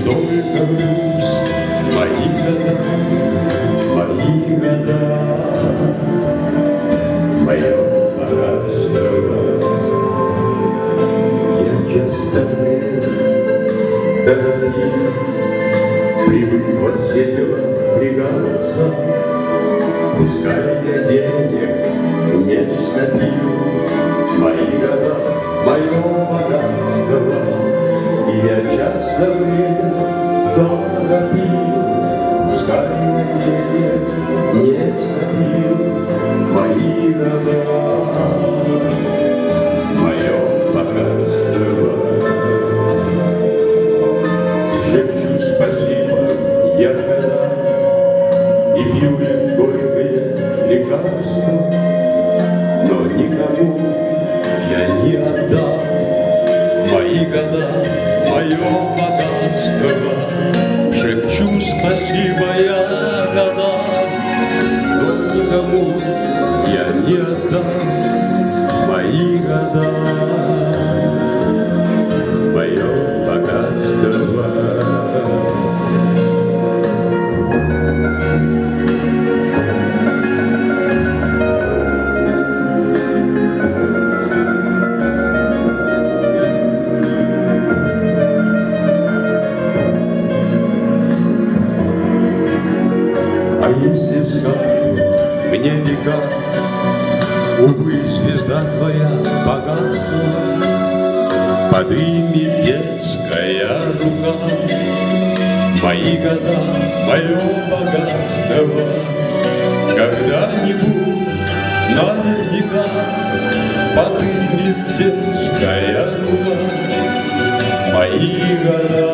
только грусть, мои года, мое богатство. Я часто дорогие, привык вот сидел пригаться, пускай я денег не скопил, мои года, мое богатство. И я часто время дорого пил, пускай я денег не скопил, мои года, мое богатство. Шепчу спасибо я когда и пью я горькое лекарство, но никому я не отдам мои года, мое богатство. Шепчу спасибо я года, но никому я не отдам мои года, мое богатство. А если скажут мне века, увы, звезда твоя богатства, подымет детская рука, мои года, мое богатство. Когда-нибудь наверняка подымет детская рука, мои года,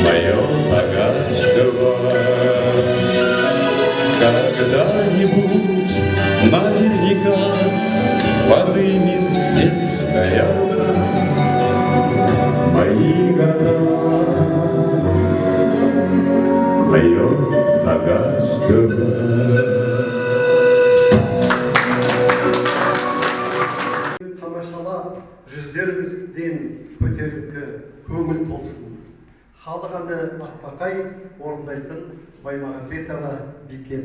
мое богатство. Когда-нибудь наверняка подымет детская рука, мои года, мое богатство. Тамашалап, жүздеріңізден көтеріңкі көңіл толсын. Халық әні Ақбақай орындайтын Баймағамбетова Бикен.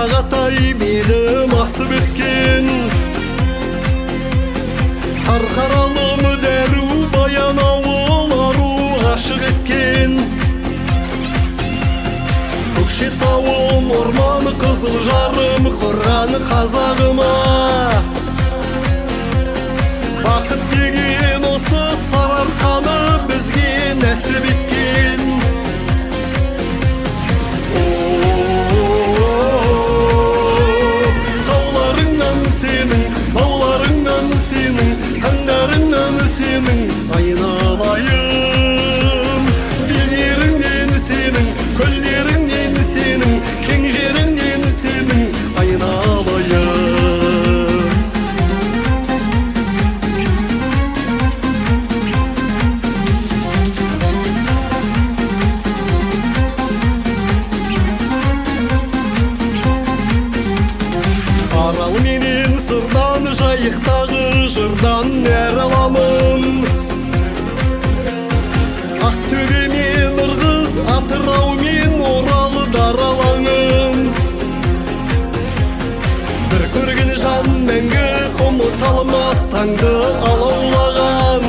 Тарағатай менің асып өткен, Қарқаралым дәру, Баянауыл ару ғашық еткен. Көкшетауым орманы, қызыл жарым, Құраны қазағыма. Бақыт деген осы сарыарқаны бізге нәсіп еткен. Тауларыңнан сенің, тауларыңнан сенің, таңдарыңнан сенің айналайын. Бенеріңнен сенің, көлдеріңнен сенің, кең жеріңнен сенің айналайын. Арал менен сырдан, жайықтағы жырдан нәр аламын. Ақтөбе мен Ырғыз, Атырау мен Орал даралаңын. Бір көрген жан мәңгі ұмыталмас таңды алаулаған.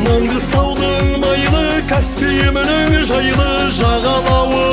Маңғыстаудың майлы, Каспийімнің жайлы жағалауы.